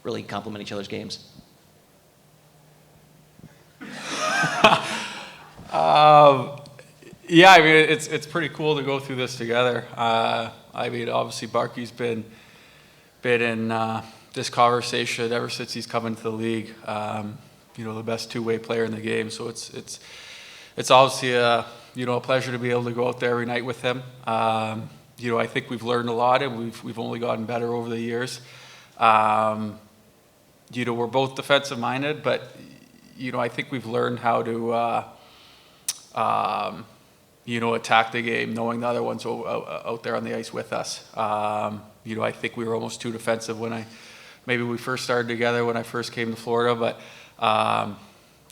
really complement each other's games? Yeah, I mean, it's pretty cool to go through this together. I mean, obviously, Barky's been in this conversation ever since he's come into the league. The best two-way player in the game. So it's obviously a pleasure to be able to go out there every night with him. I think we've learned a lot, and we've only gotten better over the years. We're both defensive-minded, but I think we've learned how to attack the game, knowing the other one's out there on the ice with us. I think we were almost too defensive maybe we first started together when I first came to Florida, but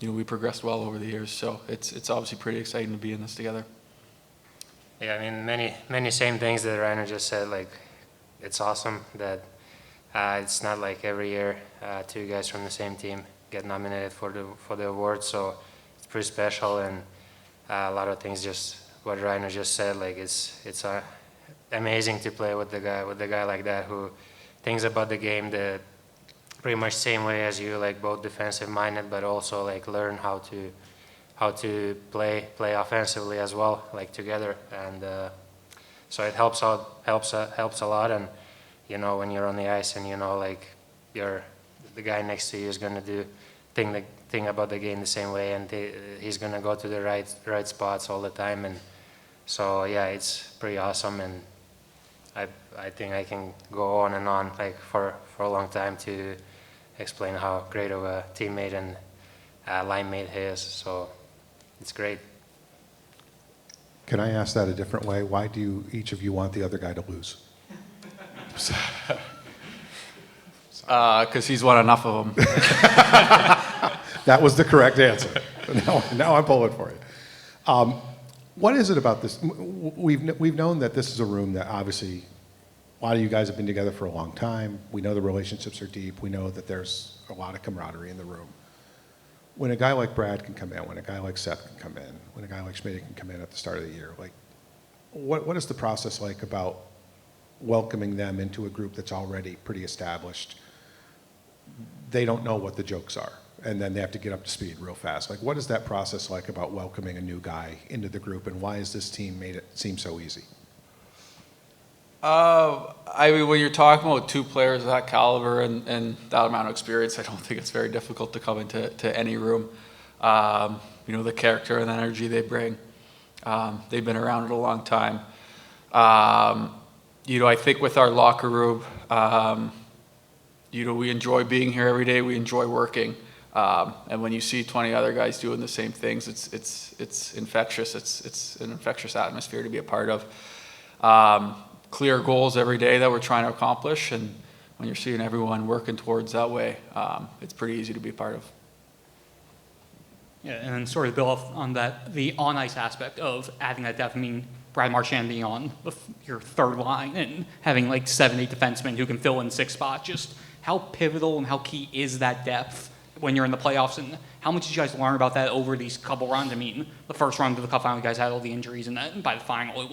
we progressed well over the years. So it's obviously pretty exciting to be in this together. Yeah, I mean, many same things that Reinhart just said. Like, it's awesome that it's not like every year two guys from the same team get nominated for the award. So it's pretty special, and a lot of things, just what Reinhart just said. Like, it's amazing to play with a guy like that who thinks about the game the pretty much same way as you, like both defensive minded, but also like learn how to play offensively as well, like together. And so it helps a lot. And when you're on the ice and like the guy next to you is going to do think about the game the same way, and he's going to go to the right spots all the time. And so yeah, it's pretty awesome. And I think I can go on and on like for a long time to explain how great of a teammate and line mate he is. So it's great. Can I ask that a different way? Why do each of you want the other guy to lose? Because he's won enough of them. That was the correct answer. Now I'm pulling for you. What is it about this? We've known that this is a room that obviously a lot of you guys have been together for a long time. We know the relationships are deep. We know that there's a lot of camaraderie in the room. When a guy like Brad can come in, when a guy like Seth can come in, when a guy like Schmidt can come in at the start of the year, like, what is the process like about welcoming them into a group that's already pretty established? They don't know what the jokes are, and then they have to get up to speed real fast. Like, what is that process like about welcoming a new guy into the group, and why has this team made it seem so easy? I mean, when you're talking about two players of that caliber and that amount of experience, I don't think it's very difficult to come into any room. The character and the energy they bring. They've been around it a long time. I think with our locker room, we enjoy being here every day. We enjoy working. And when you see 20 other guys doing the same things, it's infectious. It's an infectious atmosphere to be a part of. Clear goals every day that we're trying to accomplish, and when you're seeing everyone working towards that way, it's pretty easy to be a part of. Yeah, and then sort of build off on that, the on-ice aspect of adding that depth. I mean, Brad Marchand being on your third line and having like 7-8 defensemen who can fill in 6 spots. Just how pivotal and how key is that depth when you're in the playoffs, and how much did you guys learn about that over these couple runs? I mean, the first run to the Cup final, you guys had all the injuries, and then by the final, it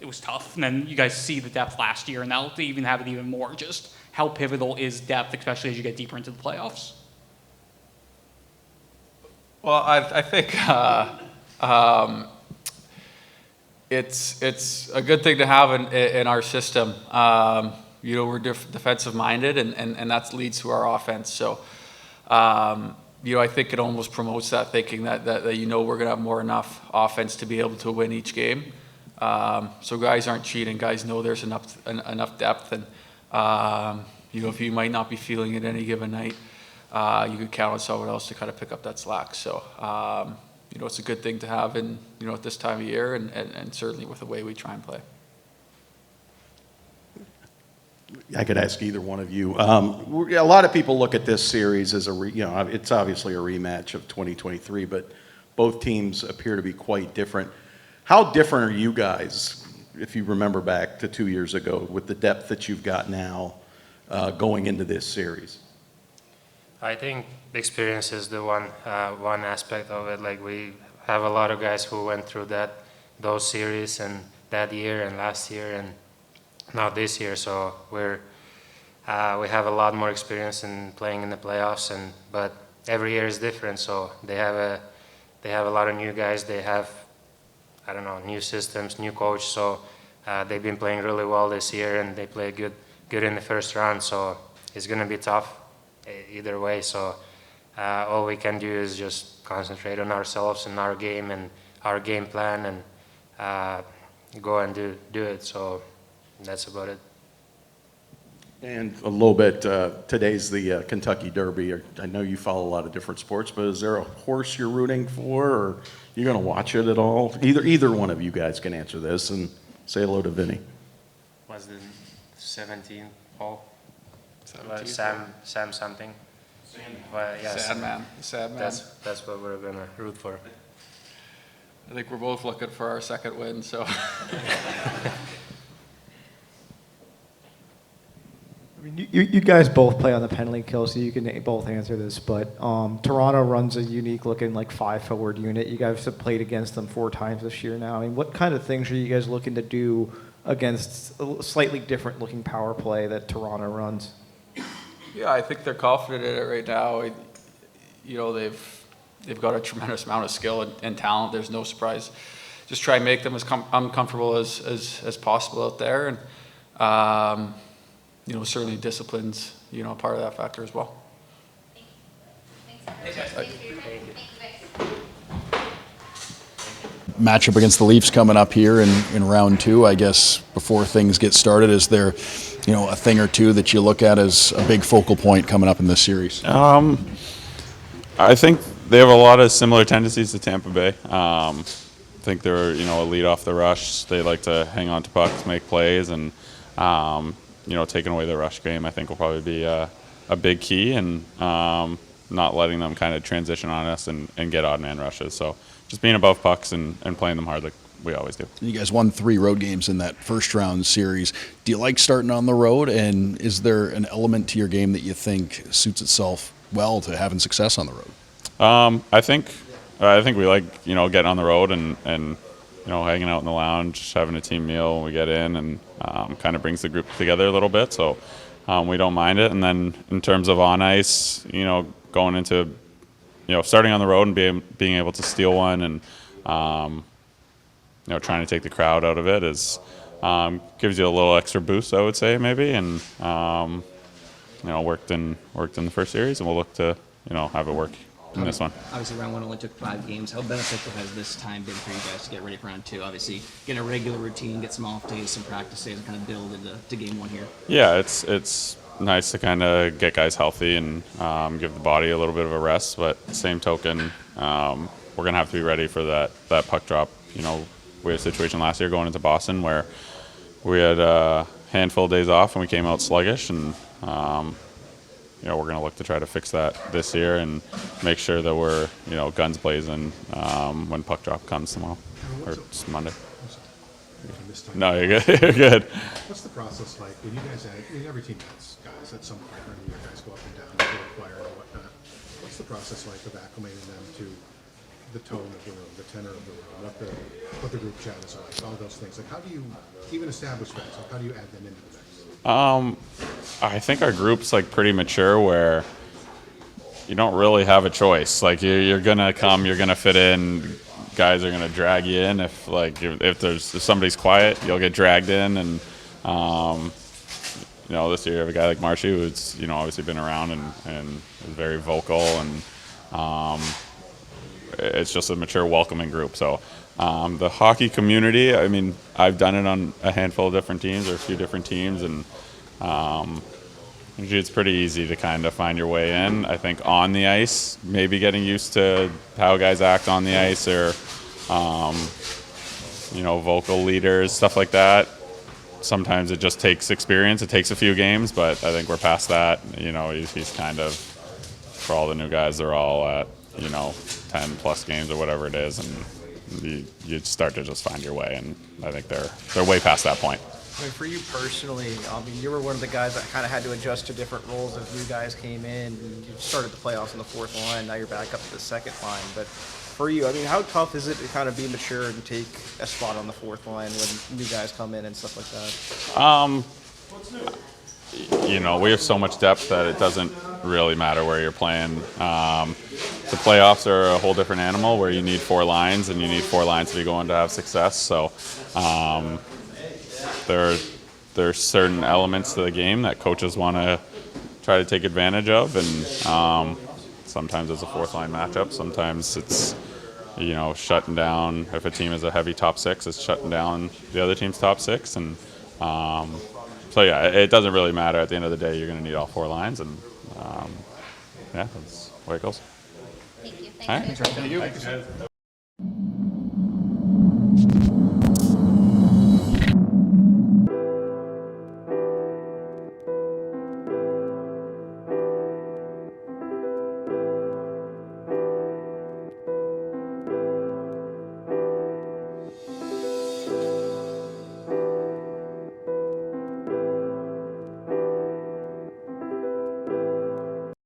was tough. And then you guys see the depth last year, and now to even have it even more. Just how pivotal is depth, especially as you get deeper into the playoffs? Well, I think it's a good thing to have in our system. We're defensive minded, and that leads to our offense. So, I think it almost promotes that thinking that we're going to have more enough offense to be able to win each game. So guys aren't cheating. Guys know there's enough depth, and if you might not be feeling it any given night, you could count on someone else to kind of pick up that slack. So it's a good thing to have at this time of year, and certainly with the way we try and play. I could ask either one of you. A lot of people look at this series as it's obviously a rematch of 2023, but both teams appear to be quite different. How different are you guys, if you remember back to 2 years ago, with the depth that you've got now going into this series? I think experience is the one aspect of it. Like, we have a lot of guys who went through those series and that year and last year and now this year. So we're we have a lot more experience in playing in the playoffs, but every year is different. So they have a lot of new guys. They have, I don't know, new systems, new coach. So they've been playing really well this year, and they played good in the first round. So it's going to be tough either way. So all we can do is just concentrate on ourselves and our game and our game plan, and go and do it. So that's about it. And a little bit, today's the Kentucky Derby. I know you follow a lot of different sports, but is there a horse you're rooting for, or you going to watch it at all? Either one of you guys can answer this, and say hello to Vinny. Was the 17th, Paul? 17th, Sam something? Well, yeah, Sad man. That's what we're gonna root for. I think we're both looking for our second win, so. I mean, you guys both play on the penalty kill, so you can both answer this. But Toronto runs a unique looking like 5-forward unit. You guys have played against them 4 times this year now. I mean, what kind of things are you guys looking to do against a slightly different looking power play that Toronto runs? Yeah, I think they're confident in it right now. You know, they've got a tremendous amount of skill and talent. There's no surprise. Just try and make them as uncomfortable as possible out there, and you know, certainly discipline's, you know, part of that factor as well. Matchup against the Leafs coming up here in round 2. I guess before things get started, is there, you know, a thing or two that you look at as a big focal point coming up in this series? I think they have a lot of similar tendencies to Tampa Bay. I think they're, you know, a lead off the rush. They like to hang on to pucks, make plays, and you know, taking away the rush game, I think, will probably be a big key, and not letting them kind of transition on us and get odd man rushes. So just being above pucks and playing them hard like we always do. You guys won 3 road games in that first round series. Do you like starting on the road, and is there an element to your game that you think suits itself well to having success on the road? I think we like, you know, getting on the road and you know, hanging out in the lounge, having a team meal when we get in, and kind of brings the group together a little bit. So we don't mind it. And then in terms of on ice, you know, going into, you know, starting on the road and being able to steal one, and you know, trying to take the crowd out of it is gives you a little extra boost, I would say, maybe. And you know, worked in the first series, and we'll look to, you know, have it work in this one. Obviously, round 1 only took 5 games. How beneficial has this time been for you guys to get ready for round 2? Obviously, get a regular routine, get some off days, some practice days, and kind of build into game 1 here. Yeah, it's nice to kind of get guys healthy and give the body a little bit of a rest. But same token, we're gonna have to be ready for that puck drop. You know, we had a situation last year going into Boston where we had a handful of days off and we came out sluggish, and you know, we're going to look to try to fix that this year and make sure that we're, you know, guns blazing when puck drop comes tomorrow, or it's Monday. No, you're good. You're good. What's the process like when you guys every team has guys at some point, or you guys go up and down, go acquire and whatnot. What's the process like of acclimating them to the tone of the room, the tenor of the room, what the group chat is like, all those things? Like, how do you even establish that? Like, how do you add them into the mix? I think our group's like pretty mature, where you don't really have a choice. Like you're gonna come, you're gonna fit in. Guys are gonna drag you in. If somebody's quiet, you'll get dragged in. And you know, this year you have a guy like Marshy who's, you know, obviously been around and is very vocal, and it's just a mature, welcoming group. So the hockey community, I mean, I've done it on a handful of different teams or a few different teams, and usually it's pretty easy to kind of find your way in. I think on the ice, maybe getting used to how guys act on the ice, or you know, vocal leaders, stuff like that. Sometimes it just takes experience. It takes a few games, but I think we're past that. You know, he's kind of, for all the new guys, they're all at, you know, 10 plus games or whatever it is, and you start to just find your way, and I think they're way past that point. I mean, for you personally, I mean, you were one of the guys that kind of had to adjust to different roles as new guys came in. And you started the playoffs on the 4th line, now you're back up to the 2nd line. But for you, I mean, how tough is it to kind of be mature and take a spot on the 4th line when new guys come in and stuff like that? you know, we have so much depth that it doesn't really matter where you're playing. The playoffs are a whole different animal where you need 4 lines, and you need 4 lines to be going to have success. So there's certain elements to the game that coaches want to try to take advantage of, and sometimes it's a 4th line matchup. Sometimes it's, you know, shutting down. If a team is a heavy top 6, it's shutting down the other team's top 6, and so yeah, it doesn't really matter. At the end of the day, you're going to need all 4 lines, and yeah, that's the way it goes. Thank you. All right. Thanks.